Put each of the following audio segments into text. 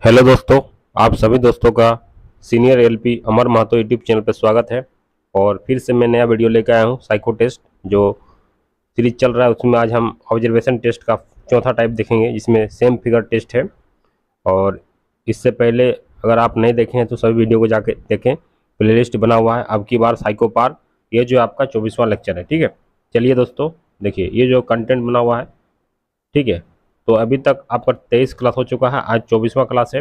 Hello दोस्तों, आप सभी दोस्तों का सीनियर एलपी अमर महतो यूट्यूब चैनल पर स्वागत है। और फिर से मैं नया वीडियो लेकर आया हूँ साइको टेस्ट जो सीरीज चल रहा है उसमें आज हम ऑब्जर्वेशन टेस्ट का चौथा टाइप देखेंगे जिसमें सेम फिगर टेस्ट है। और इससे पहले अगर आप नहीं देखे हैं तो सभी वीडियो को जाके देखें, प्लेलिस्ट बना हुआ है। अब की बार साइको पार ये जो आपका 24वां लेक्चर है, ठीक है। चलिए दोस्तों देखिए ये जो कंटेंट बना हुआ है, ठीक है। तो अभी तक आपका 23 क्लास हो चुका है, आज 24वां क्लास है।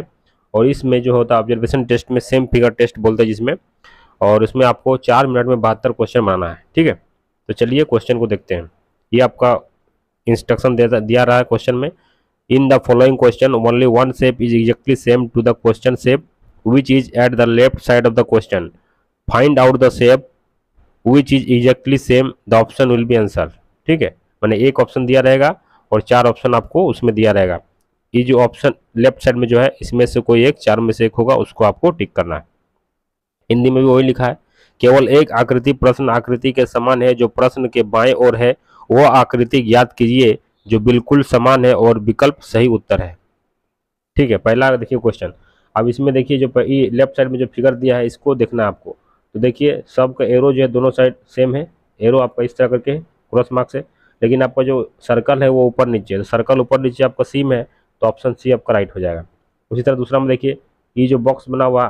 और इसमें जो होता है ऑब्जर्वेशन टेस्ट में सेम फिगर टेस्ट बोलते हैं जिसमें, और उसमें आपको 4 मिनट में 72 क्वेश्चन बनाना है, ठीक है। तो चलिए क्वेश्चन को देखते हैं। ये आपका इंस्ट्रक्शन दिया रहा है क्वेश्चन में। In the following question only one shape is exactly same to the question shape which is at the left side of the question. Find out the shape which is exactly same, the option will be answer. ठीक है, मैंने एक option दिया रहेगा और 4 option आपको उसमें दिया रहेगा। ये जो ऑप्शन लेफ्ट साइड में जो है इसमें से कोई एक, 4 में से एक होगा, उसको आपको टिक करना है। हिंदी में भी वही लिखा है, केवल एक आकृति प्रश्न आकृति के समान है जो प्रश्न के बाएं ओर है, वह आकृति ज्ञात कीजिए जो बिल्कुल समान है और विकल्प सही उत्तर है। ठीक है, पहला देखिए क्वेश्चन। अब इसमें देखिए जो लेफ्ट साइड में जो फिगर दिया है इसको देखना है आपको। तो देखिए सबका एरो जो है दोनों साइड सेम है, एरो आपका इस तरह करके क्रॉस मार्क से, लेकिन आपका जो सर्कल है वो ऊपर नीचे है। तो सर्कल ऊपर नीचे आपका सी में है, तो ऑप्शन सी आपका राइट हो जाएगा। उसी तरह दूसरा में देखिए ये जो बॉक्स बना हुआ,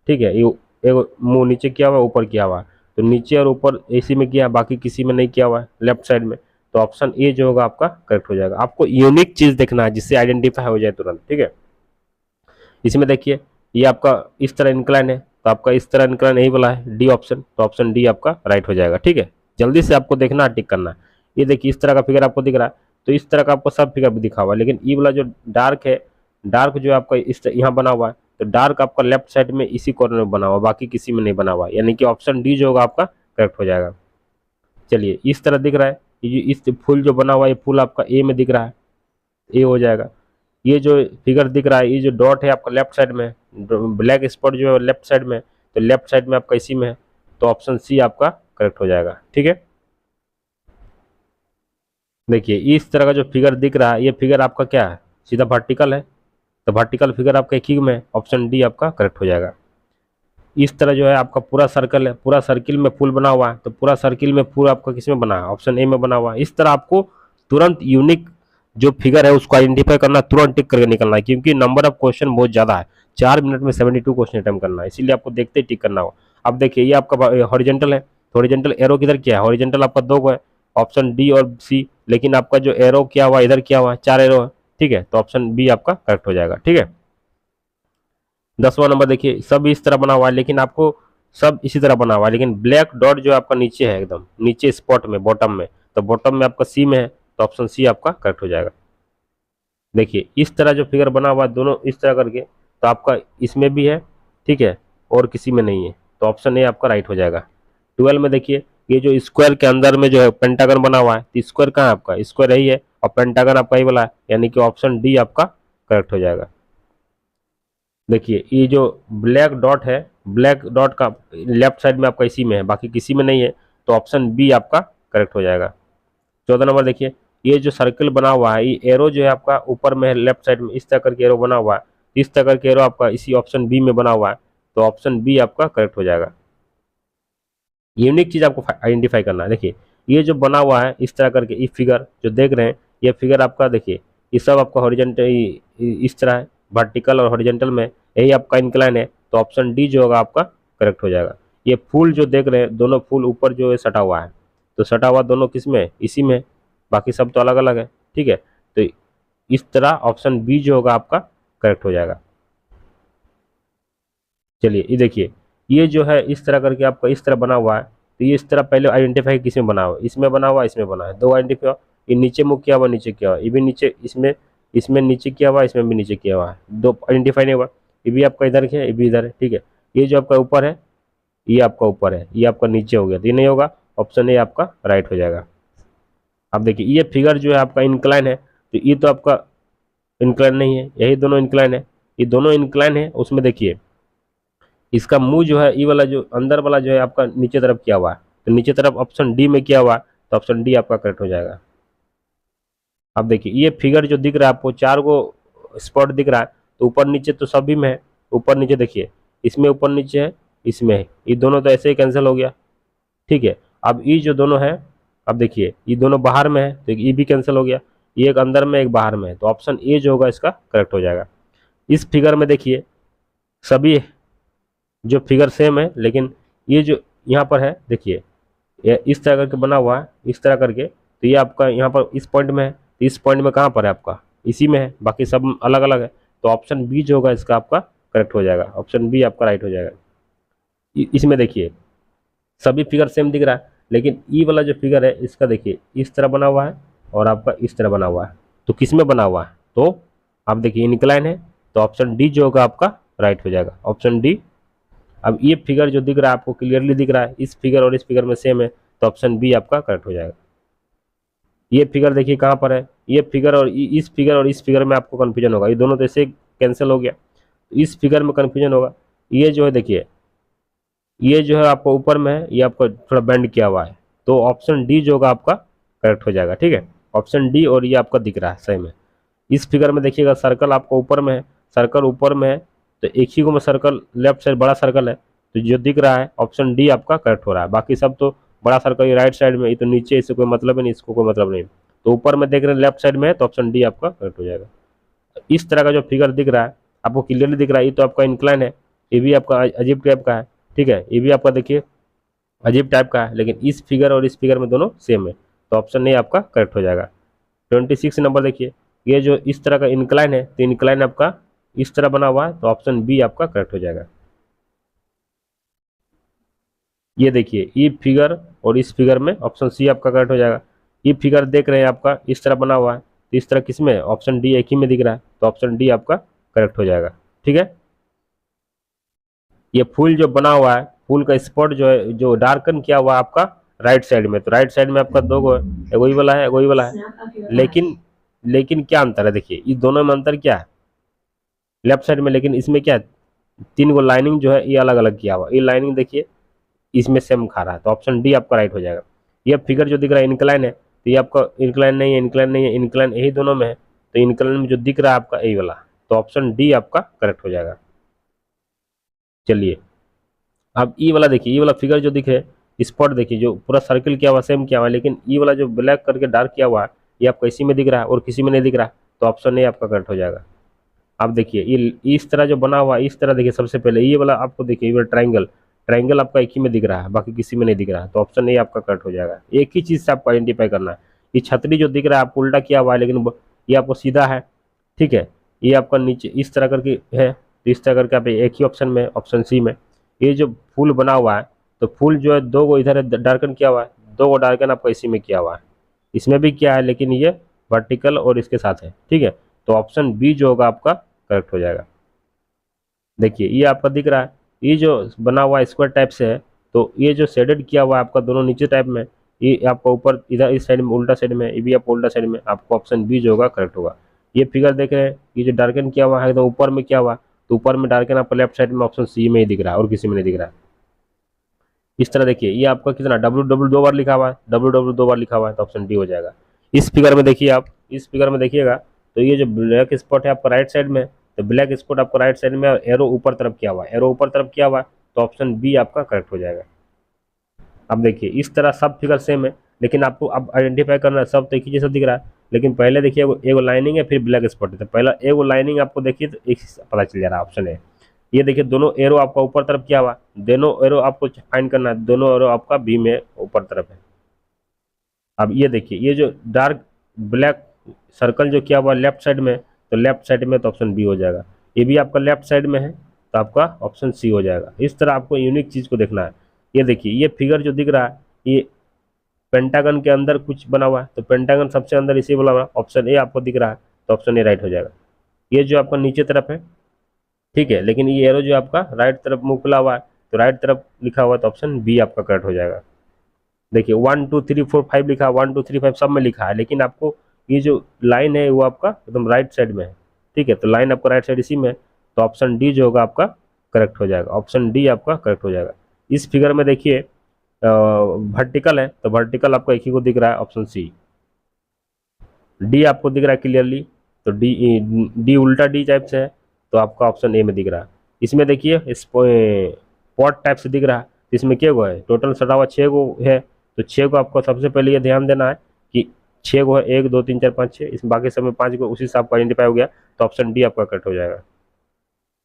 ठीक है, ये एक मुंह नीचे किया हुआ ऊपर किया हुआ, तो नीचे और ऊपर इसी में किया, बाकी किसी में नहीं किया हुआ है लेफ्ट साइड में। तो ऑप्शन ए जो होगा आपका करेक्ट हो जाएगा। आपको यूनिक चीज देखना है जिससे आइडेंटिफाई हो जाए तुरंत, ठीक है। इसमें देखिए ये आपका इस तरह इंक्लाइन है, तो आपका इस तरह इंक्लाइन यही वाला है डी ऑप्शन, तो ऑप्शन डी आपका राइट हो जाएगा। ठीक है, जल्दी से आपको देखना है, टिक करना है। ये देखिए इस तरह का फिगर आपको दिख रहा है, तो इस तरह का आपको सब फिगर भी दिखा हुआ है, लेकिन ये वाला जो डार्क है, डार्क जो आपका इस यहाँ बना हुआ है, तो डार्क आपका लेफ्ट साइड में इसी कॉर्नर में बना हुआ, बाकी किसी में नहीं बना हुआ, यानी कि ऑप्शन डी जो होगा आपका करेक्ट हो जाएगा। चलिए इस तरह दिख रहा है, ये इस फूल जो बना हुआ है, ये फूल आपका ए में दिख रहा है, ए हो जाएगा। ये जो फिगर दिख रहा है, ये जो डॉट है आपका लेफ्ट साइड में, ब्लैक स्पॉट जो है लेफ्ट साइड में, तो लेफ्ट साइड में आपका इसी में है, तो ऑप्शन सी आपका करेक्ट हो जाएगा। ठीक है, देखिए इस तरह का जो फिगर दिख रहा है, ये फिगर आपका क्या है, सीधा वर्टिकल है, तो वर्टिकल फिगर आपका एक ही में है, ऑप्शन डी आपका करेक्ट हो जाएगा। इस तरह जो है आपका पूरा सर्कल है, पूरा सर्किल में फूल बना हुआ है, तो पूरा सर्किल में फूल आपका किस में बना है, ऑप्शन ए में बना हुआ है। इस तरह आपको तुरंत यूनिक जो फिगर है उसको आइडेंटिफाई करना, तुरंत टिक करके निकलना है, क्योंकि नंबर ऑफ क्वेश्चन बहुत ज्यादा है, 4 मिनट में 72 क्वेश्चन अटेम्प्ट करना है, इसीलिए आपको देखते ही टिक करना होगा। अब देखिए ये आपका हॉरिजेंटल है, तो हॉरिजेंटल एरो किधर किया है, हॉरिजेंटल आपका 2 है, ऑप्शन डी और सी, लेकिन आपका जो एरो किया हुआ इधर किया हुआ है, 4 एरो है। ठीक है, तो ऑप्शन बी आपका करेक्ट हो जाएगा। ठीक है, 10वां नंबर देखिए सब इस तरह बना हुआ है, लेकिन आपको सब इसी तरह बना हुआ है, लेकिन ब्लैक डॉट जो आपका नीचे है, एकदम नीचे स्पॉट में बॉटम में, तो बॉटम में आपका सी में है, तो ऑप्शन सी आपका करेक्ट हो जाएगा। देखिए इस तरह जो फिगर बना हुआ है दोनों इस तरह करके, तो आपका इसमें भी है, ठीक है, और किसी में नहीं है, तो ऑप्शन ए आपका राइट हो जाएगा। 12 में देखिए ये जो स्क्वायर के अंदर में जो है पेंटागन बना हुआ है, तो स्क्वायर कहाँ है आपका, स्क्वायर यही है, और पेंटागन आपका ही वाला है, यानी कि ऑप्शन डी आपका करेक्ट हो जाएगा। देखिए ये जो ब्लैक डॉट है, ब्लैक डॉट का लेफ्ट साइड में आपका इसी में है, बाकी किसी में नहीं है, तो ऑप्शन बी आपका करेक्ट हो जाएगा। 14 नंबर देखिए ये जो सर्कल बना हुआ है, ये एरो जो है आपका ऊपर में है लेफ्ट साइड में, इस तरह करके एरो बना हुआ है, इस तरह करके एरो आपका इसी ऑप्शन बी में बना हुआ है, तो ऑप्शन बी आपका करेक्ट हो जाएगा। यूनिक चीज आपको आइडेंटिफाई करना है। देखिए ये जो बना हुआ है इस तरह करके, ये फिगर जो देख रहे हैं, ये फिगर आपका देखिए ये सब आपका हॉरिजेंटल इस तरह है, वर्टिकल और हॉरिजेंटल में, यही आपका इंक्लाइन है, तो ऑप्शन डी जो होगा आपका करेक्ट हो जाएगा। ये फूल जो देख रहे हैं दोनों फूल ऊपर जो है सटा हुआ है, तो सटा हुआ दोनों किस में है, इसी में, बाकी सब तो अलग अलग है। ठीक है, तो इस तरह ऑप्शन बी जो होगा आपका करेक्ट हो जाएगा। चलिए ये देखिए ये जो है इस तरह करके आपका इस तरह बना हुआ है, तो ये इस तरह पहले आइडेंटिफाई किस में बना हुआ है, इसमें बना हुआ, इसमें बना है, 2 आइडेंटिफाई। ये नीचे मुख किया हुआ, नीचे किया हुआ, ये भी नीचे, इसमें इसमें नीचे किया हुआ, इसमें भी नीचे किया हुआ है, 2 आइडेंटिफाई नहीं हुआ। ये भी आपका इधर है, ये भी इधर है। ठीक है, ये जो आपका ऊपर है, ये आपका ऊपर है, ये आपका नीचे हो गया, तो ये नहीं होगा, ऑप्शन ए आपका राइट हो जाएगा। अब देखिए ये फिगर जो है आपका इंक्लाइन है, तो ये तो आपका इंक्लाइन नहीं है, यही दोनों इंक्लाइन है, ये दोनों इंक्लाइन है। उसमें देखिए इसका मुंह जो है, ये वाला जो अंदर वाला जो है आपका नीचे तरफ किया हुआ है, तो नीचे तरफ ऑप्शन डी में किया हुआ है, तो ऑप्शन डी आपका करेक्ट हो जाएगा। अब देखिए ये फिगर जो दिख रहा है आपको, 4 गो स्पॉट दिख रहा है, तो ऊपर नीचे तो सभी में है, ऊपर नीचे देखिए, इसमें ऊपर नीचे है, इसमें है, ये दोनों तो ऐसे ही कैंसिल हो गया। ठीक है, अब ये जो दोनों है, अब देखिए ये दोनों बाहर में है तो ये भी कैंसिल हो गया, ये एक अंदर में एक बाहर में है, तो ऑप्शन ए जो होगा इसका करेक्ट हो जाएगा। इस फिगर में देखिए सभी जो फिगर सेम है, लेकिन ये जो यहाँ पर है देखिए, ये इस तरह करके बना हुआ है, इस तरह करके, तो ये आपका यहाँ पर इस पॉइंट में है, तो इस पॉइंट में कहाँ पर है आपका, इसी में है, बाकी सब अलग अलग है, तो ऑप्शन बी जो होगा इसका आपका करेक्ट हो जाएगा, ऑप्शन बी आपका राइट हो जाएगा। इसमें देखिए सभी फिगर सेम दिख रहा है, लेकिन ई वाला जो फिगर है इसका देखिए इस तरह बना हुआ है और आपका इस तरह बना हुआ है, तो किस में बना हुआ है, तो आप देखिए इनक्लाइन है, तो ऑप्शन डी जो होगा आपका राइट हो जाएगा, ऑप्शन डी। अब ये फिगर जो दिख रहा है आपको क्लियरली दिख रहा है, इस फिगर और इस फिगर में सेम है, तो ऑप्शन बी आपका करेक्ट हो जाएगा। ये फिगर देखिए कहाँ पर है, ये फिगर और इस फिगर और इस फिगर में आपको कन्फ्यूजन होगा, ये दोनों तो ऐसे कैंसिल हो गया, तो इस फिगर में कन्फ्यूजन होगा। ये जो है देखिए, ये जो है आपको ऊपर में है, ये आपको थोड़ा बेंड किया हुआ है, तो ऑप्शन डी जो होगा आपका करेक्ट हो जाएगा। ठीक है, ऑप्शन डी, और ये आपका दिख रहा है सही में। इस फिगर में देखिएगा सर्कल आपको ऊपर में है, सर्कल ऊपर में है, तो एक ही को में सर्कल लेफ्ट साइड बड़ा सर्कल है, तो जो दिख रहा है ऑप्शन डी आपका करेक्ट हो रहा है। बाकी सब तो बड़ा सर्कल ये राइट साइड में, ये तो नीचे, इससे कोई मतलब नहीं, इसको कोई मतलब नहीं, तो ऊपर में देख रहे हैं लेफ्ट साइड में है, तो ऑप्शन डी आपका करेक्ट हो जाएगा। इस तरह का जो फिगर दिख रहा है आपको क्लियरली दिख रहा है, ये तो आपका इंक्लाइन है, ये भी आपका अजीब टाइप का है। ठीक है, ये भी आपका देखिए अजीब टाइप का है, लेकिन इस फिगर और इस फिगर में दोनों सेम है, तो ऑप्शन ए आपका करेक्ट हो जाएगा। 26 नंबर देखिए, ये जो इस तरह का इंक्लाइन है, तो इंक्लाइन आपका इस तरह बना हुआ है, तो ऑप्शन बी आपका करेक्ट हो जाएगा। ये देखिए ये फिगर और इस फिगर में ऑप्शन सी आपका करेक्ट हो जाएगा। ये फिगर देख रहे हैं आपका इस तरह बना हुआ है, तो इस तरह किसमें, ऑप्शन डी एक ही में दिख रहा है, तो ऑप्शन डी आपका करेक्ट हो जाएगा। ठीक है, ये फूल जो बना हुआ है, फूल का स्पॉट जो है, जो डार्कन किया हुआ है आपका राइट साइड में, तो राइट साइड में आपका दो गो है, एक वही वाला है, एक वही वाला है, लेकिन क्या अंतर है, देखिए इस दोनों में अंतर क्या है लेफ्ट साइड में, लेकिन इसमें क्या है, तीन गो लाइनिंग जो है ये अलग अलग किया हुआ, ये लाइनिंग देखिए इसमें सेम खा रहा है, तो ऑप्शन डी आपका राइट हो जाएगा। ये फिगर जो दिख रहा है इनक्लाइन है, तो ये आपका इनक्लाइन नहीं है, इनक्लाइन नहीं है, इनक्लाइन यही दोनों में है, तो इनक्लाइन में जो दिख रहा है आपका यही वाला, तो ऑप्शन डी आपका करेक्ट हो जाएगा। चलिए अब ई वाला देखिए, ई वाला फिगर जो दिखे स्पॉट देखिए, जो पूरा सर्किल किया हुआ सेम किया हुआ है, लेकिन ई वाला जो ब्लैक करके डार्क किया हुआ है, ये आपको इसी में दिख रहा है और किसी में नहीं दिख रहा है, तो ऑप्शन ए आपका करेक्ट हो जाएगा। आप देखिए ये इस तरह जो बना हुआ है, इस तरह देखिए, सबसे पहले ये वाला आपको देखिए, ये वाला ट्राइंगल, ट्राइंगल आपका एक ही में दिख रहा है, बाकी किसी में नहीं दिख रहा है, तो ऑप्शन ए आपका करेक्ट हो जाएगा। एक ही चीज़ से आपको आइडेंटिफाई करना है, ये छतरी जो दिख रहा है आपको उल्टा किया हुआ है, लेकिन ये आपको सीधा है। ठीक है, ये आपका नीचे इस तरह करके है, तो इस तरह करके आप एक ही ऑप्शन में, ऑप्शन सी में। ये जो फूल बना हुआ है, तो फूल जो है दो गो इधर डार्कन किया हुआ है, दो गो डार्कन आपका इसी में किया हुआ है, इसमें भी किया है, लेकिन ये वर्टिकल और इसके साथ है। ठीक है, तो ऑप्शन बी जो होगा आपका करेक्ट हो जाएगा। देखिए ये आपका दिख रहा है, ये जो बना हुआ स्क्वायर टाइप से है, तो ये जो शेडेड किया हुआ है आपका दोनों नीचे टाइप में, ये आपका ऊपर इधर इस साइड में उल्टा साइड में, ये भी आपको उल्टा साइड में, आपको ऑप्शन बी जो होगा करेक्ट होगा। ये फिगर देख रहे हैं, ये जो डार्कन किया हुआ है एकदम ऊपर में किया हुआ है, तो ऊपर में डार्कन आपको लेफ्ट साइड में ऑप्शन सी में ही दिख रहा है और किसी में नहीं दिख रहा है। इस तरह देखिए ये आपका कितना डब्ल्यू डब्ल्यू दो बार लिखा हुआ है, डब्ल्यू डब्ल्यू दो बार लिखा हुआ है, तो ऑप्शन डी हो जाएगा। इस फिगर में देखिए आप, इस फिगर में देखिएगा, तो ये जो ब्लैक स्पॉट है आपका राइट साइड में, तो ब्लैक स्पॉट आपको राइट साइड में और एरो ऊपर तरफ किया हुआ है, एरो ऊपर तरफ किया हुआ है, तो ऑप्शन बी आपका करेक्ट हो जाएगा। अब देखिए इस तरह सब फिगर सेम है, लेकिन आपको अब आइडेंटिफाई करना है, सब तो एक ही जैसा दिख रहा है, लेकिन पहले देखिए एगो लाइनिंग है फिर ब्लैक स्पॉट है, तो पहला एगो लाइनिंग आपको देखिए तो एक पता चल जा रहा है, ऑप्शन है। ये देखिए दोनों एरो आपका ऊपर तरफ किया हुआ, दोनों एरो आपको फाइंड करना है, दोनों एरो आपका बी में ऊपर तरफ है। अब ये देखिए ये जो डार्क ब्लैक सर्कल जो किया हुआ लेफ्ट साइड में, तो लेफ्ट साइड में तो ऑप्शन बी हो जाएगा। ये भी आपका लेफ्ट साइड में है, तो आपका ऑप्शन सी हो जाएगा। इस तरह आपको यूनिक चीज़ को देखना है। ये देखिए ये फिगर जो दिख रहा है, ये पेंटागन के अंदर कुछ बना हुआ है, तो पेंटागन सबसे अंदर इसी वाला ऑप्शन ए आपको दिख रहा है, तो ऑप्शन ए राइट हो जाएगा। ये जो आपका नीचे तरफ है, ठीक है, लेकिन ये एरो जो आपका राइट तरफ मुंह खुला हुआ है, तो राइट तरफ लिखा हुआ है, तो ऑप्शन बी आपका करेक्ट हो जाएगा। देखिए 1 2 3 4 5 लिखा है, 1 2 3 5 सब में लिखा है, लेकिन आपको ये जो लाइन है वो आपका एकदम राइट साइड में है। ठीक है, तो लाइन आपका राइट साइड इसी में है, तो ऑप्शन डी जो होगा आपका करेक्ट हो जाएगा, ऑप्शन डी आपका करेक्ट हो जाएगा। इस फिगर में देखिए वर्टिकल है, तो वर्टिकल आपको एक ही को दिख रहा है, ऑप्शन सी। डी आपको दिख रहा है क्लियरली, तो डी डी उल्टा डी टाइप से है, तो आपका ऑप्शन ए में दिख रहा है। इसमें देखिए इस पॉट टाइप से दिख रहा है, इसमें क्या गो है, टोटल सटा हुआ 6 गो है। तो 6 को आपको सबसे पहले ये ध्यान देना है कि 6 गो है, 1 2 3 4 5 6, इसमें बाकी सब में 5 गो, उसी से आपका आइडेंटिफाई हो गया। तो ऑप्शन डी आपका करेक्ट हो जाएगा।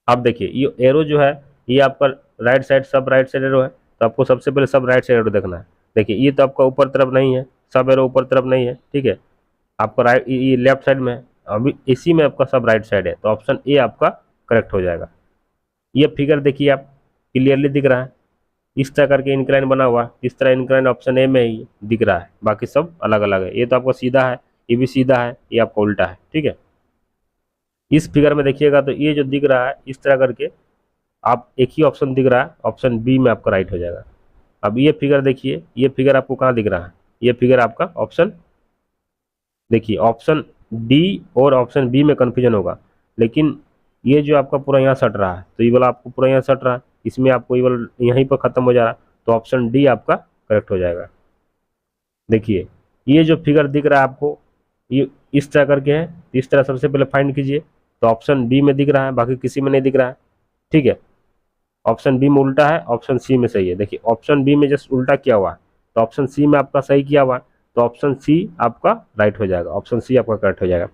अब देखिए ये एरो जो है ये आपका राइट साइड, सब राइट साइड एरो है, तो आपको सबसे पहले सब राइट साइड एरो देखना है। देखिए ये तो आपका ऊपर तरफ नहीं है, सब एरो ऊपर तरफ नहीं है, ठीक है, आपका राइट ये लेफ्ट साइड में है, अभी इसी में आपका सब राइट साइड है, तो ऑप्शन ए आपका करेक्ट हो जाएगा। ये फिगर देखिए आप क्लियरली दिख रहा है, इस तरह करके इंक्लाइन बना हुआ, इस तरह इंक्लाइन ऑप्शन ए में ही दिख रहा है, बाकी सब अलग अलग है। ये तो आपका सीधा है, ये भी सीधा है, ये आपका उल्टा है, ठीक है। इस फिगर में देखिएगा तो ये जो दिख रहा है इस तरह करके आप एक ही ऑप्शन दिख रहा है, ऑप्शन बी में आपका राइट हो जाएगा। अब ये फिगर देखिए, ये फिगर आपको कहाँ दिख रहा है, ये फिगर आपका ऑप्शन, देखिए ऑप्शन डी और ऑप्शन बी में कन्फ्यूजन होगा, लेकिन ये जो आपका पूरा यहाँ सट रहा है, तो ये वाला आपको पूरा यहाँ सट रहा है, इसमें आपको ये वाला यहीं पर खत्म हो जा रहा है, तो ऑप्शन डी आपका करेक्ट हो जाएगा। देखिए ये जो फिगर दिख रहा है आपको ये इस तरह करके है, इस तरह सबसे पहले फाइंड कीजिए, तो ऑप्शन बी में दिख रहा है, बाकी किसी में नहीं दिख रहा है, ठीक है। ऑप्शन बी में उल्टा है, ऑप्शन सी में सही है। देखिए ऑप्शन बी में जस्ट उल्टा किया हुआ है, तो ऑप्शन सी में आपका सही किया हुआ है, तो ऑप्शन सी आपका राइट हो जाएगा, ऑप्शन सी आपका करेक्ट हो जाएगा।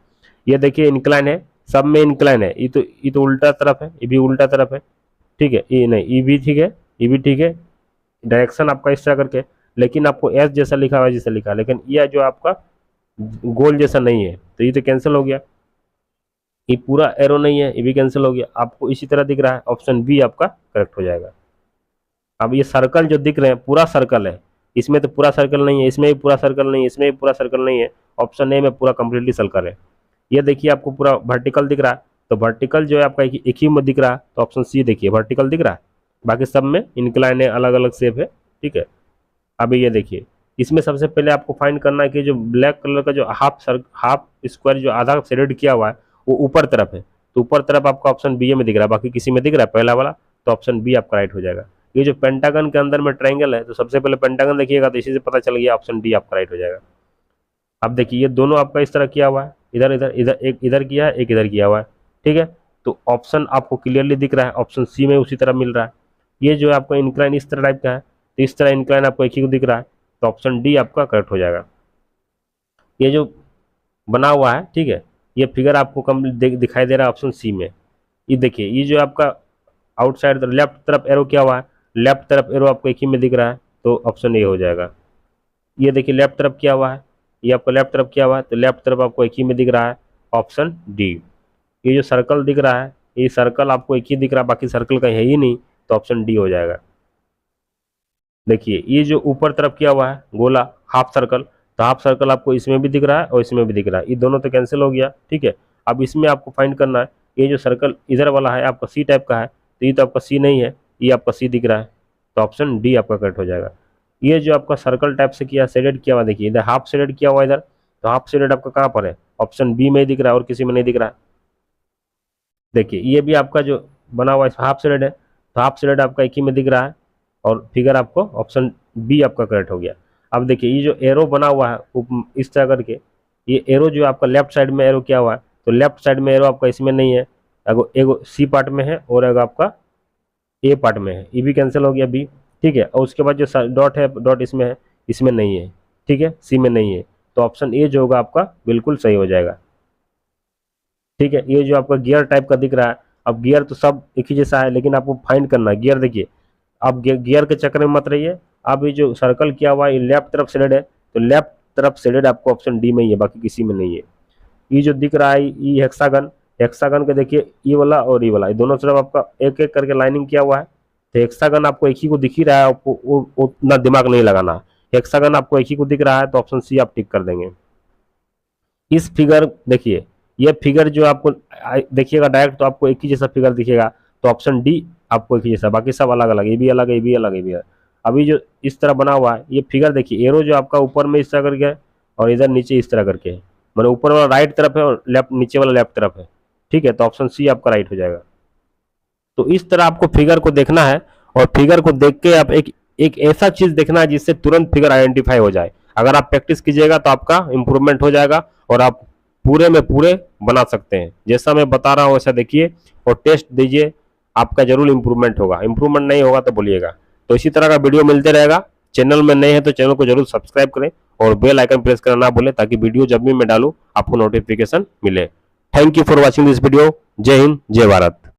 ये देखिए इंक्लाइन है, सब में इंक्लाइन है, ये तो उल्टा तरफ है, ये भी उल्टा तरफ है, ठीक है, ये नहीं, ये भी ठीक है, ये भी ठीक है, डायरेक्शन आपका इस तरह करके, लेकिन आपको एस जैसा लिखा हुआ है जैसा लिखा, लेकिन यह जो आपका गोल जैसा नहीं है, तो ये तो कैंसिल हो गया। ये पूरा एरो नहीं है, ये भी कैंसिल हो गया, आपको इसी तरह दिख रहा है, ऑप्शन बी आपका करेक्ट हो जाएगा। अब ये सर्कल जो दिख रहे हैं पूरा सर्कल है, इसमें तो पूरा सर्कल नहीं है, इसमें भी पूरा सर्कल नहीं है, इसमें भी पूरा सर्कल नहीं है, ऑप्शन ए में पूरा कंप्लीटली सर्कल है। ये देखिए आपको पूरा वर्टिकल दिख रहा है, तो वर्टिकल जो है आपका एक ही में दिख रहा है, तो ऑप्शन सी देखिए वर्टिकल दिख रहा है, बाकी सब में इंक्लाइन है, अलग अलग शेप है, ठीक है। अभी ये देखिए इसमें सबसे पहले आपको फाइंड करना है कि जो ब्लैक कलर का जो हाफ स्क्वायर जो आधा शेडेड किया हुआ है वो ऊपर तरफ है, तो ऊपर तरफ आपका ऑप्शन बी में दिख रहा है, बाकी किसी में दिख रहा है पहला वाला, तो ऑप्शन बी आपका राइट हो जाएगा। ये जो पेंटागन के अंदर में ट्रायंगल है, तो सबसे पहले पेंटागन देखिएगा, तो इसी से पता चल गया ऑप्शन डी आपका राइट हो जाएगा। अब देखिए ये दोनों आपका इस तरह किया हुआ है, इधर इधर इधर, एक इधर किया है, एक इधर किया हुआ है, ठीक है, तो ऑप्शन आपको क्लियरली दिख रहा है, ऑप्शन सी में उसी तरह मिल रहा है। ये जो है आपका इंक्लाइन इस तरह टाइप का है, तो इस तरह इंक्लाइन आपको एक ही को दिख रहा है, तो ऑप्शन डी आपका करेक्ट हो जाएगा। ये जो बना हुआ है, ठीक है, ये फिगर आपको कंप्लीट दिखाई दे रहा है ऑप्शन सी में। ये देखिए ये जो आपका आउटसाइड लेफ्ट तरफ एरो किया हुआ है, लेफ्ट तरफ एरो आपको एक ही में दिख रहा है, तो ऑप्शन ए हो जाएगा। ये देखिए लेफ्ट तरफ किया हुआ है, ये आपको लेफ्ट तरफ किया हुआ है, तो लेफ्ट तरफ आपको एक ही में दिख रहा है, ऑप्शन डी। ये जो सर्कल दिख रहा है, ये सर्कल आपको एक ही दिख रहा है, बाकी सर्कल का है ही नहीं, तो ऑप्शन डी हो जाएगा। देखिए ये जो ऊपर तरफ किया हुआ है गोला हाफ सर्कल, तो हाफ सर्कल आपको इसमें भी दिख रहा है और इसमें भी दिख रहा है, ये दोनों तो कैंसिल हो गया, ठीक है। अब इसमें आपको फाइंड करना है, ये जो सर्कल इधर वाला है आपका सी टाइप का है, तो ये तो आपका सी नहीं है, ये आपका सी दिख रहा है, तो ऑप्शन डी आपका करेक्ट हो जाएगा। ये जो आपका सर्कल टाइप से किया शेडेड किया हुआ, देखिए इधर हाफ शेडेड किया हुआ इधर, तो हाफ शेडेड आपका कहाँ पर है, ऑप्शन बी में ही दिख रहा है और किसी में नहीं दिख रहा है। देखिए ये भी आपका जो बना हुआ है हाफ शेडेड है, तो हाफ शेडेड आपका एक ही में दिख रहा है, और फिगर आपको ऑप्शन बी आपका करेक्ट हो गया। अब देखिए ये जो एरो बना हुआ है इस तरह करके, ये एरो जो आपका लेफ्ट साइड में एरो किया हुआ है, तो लेफ्ट साइड में एरो आपका इसमें नहीं है, एगो सी पार्ट में है और एगो आपका ए पार्ट में है, ये भी कैंसिल हो गया बी, ठीक है। और उसके बाद जो डॉट है, डॉट इसमें है, इसमें नहीं है, ठीक है, सी में नहीं है, तो ऑप्शन ए जो होगा आपका बिल्कुल सही हो जाएगा, ठीक है। ये जो आपका गियर टाइप का दिख रहा है, अब गियर तो सब एक ही जैसा है, लेकिन आपको फाइंड करना है गियर। देखिए आप गियर के चक्कर में मत रहिए, अब ये जो सर्कल किया हुआ है ये लेफ्ट तरफ शेडेड है, तो लेफ्ट तरफ शेडेड आपको ऑप्शन डी में ही है, बाकी किसी में नहीं है। ये जो दिख रहा है ये हेक्सागन, हेक्सागन के देखिए ये वाला और ये वाला, ये दोनों तरफ आपका एक एक करके लाइनिंग किया हुआ है, तो हेक्सागन आपको एक ही को दिख ही रहा है, आपको उतना दिमाग नहीं लगाना, हेक्सागन आपको एक ही को दिख रहा है, तो ऑप्शन सी आप टिक कर देंगे। इस फिगर देखिए, ये फिगर जो आपको देखिएगा डायरेक्ट तो आपको एक ही जैसा फिगर दिखेगा, तो ऑप्शन डी आपको एक ही जैसा, बाकी सब अलग अलग, ये भी अलग है, ये भी अलग है, ये भी अलग। अभी जो इस तरह बना हुआ है ये फिगर देखिए, एरो जो आपका ऊपर में इस तरह करके है और इधर नीचे इस तरह करके है, मतलब ऊपर वाला राइट तरफ है और लेफ्ट नीचे वाला लेफ्ट तरफ है, ठीक है, तो ऑप्शन सी आपका राइट हो जाएगा। तो इस तरह आपको फिगर को देखना है, और फिगर को देख के आप एक ऐसा चीज देखना है जिससे तुरंत फिगर आइडेंटिफाई हो जाए। अगर आप प्रैक्टिस कीजिएगा तो आपका इंप्रूवमेंट हो जाएगा और आप पूरे में पूरे बना सकते हैं। जैसा मैं बता रहा हूँ वैसा देखिए और टेस्ट दीजिए, आपका जरूर इंप्रूवमेंट होगा। इंप्रूवमेंट नहीं होगा तो बोलिएगा। तो इसी तरह का वीडियो मिलते रहेगा। चैनल में नए हैं तो चैनल को जरूर सब्सक्राइब करें और बेल आइकन प्रेस करना ना भूलें, ताकि वीडियो जब भी मैं डालूं आपको नोटिफिकेशन मिले। Thank you for watching this video. जय हिंद, जय भारत।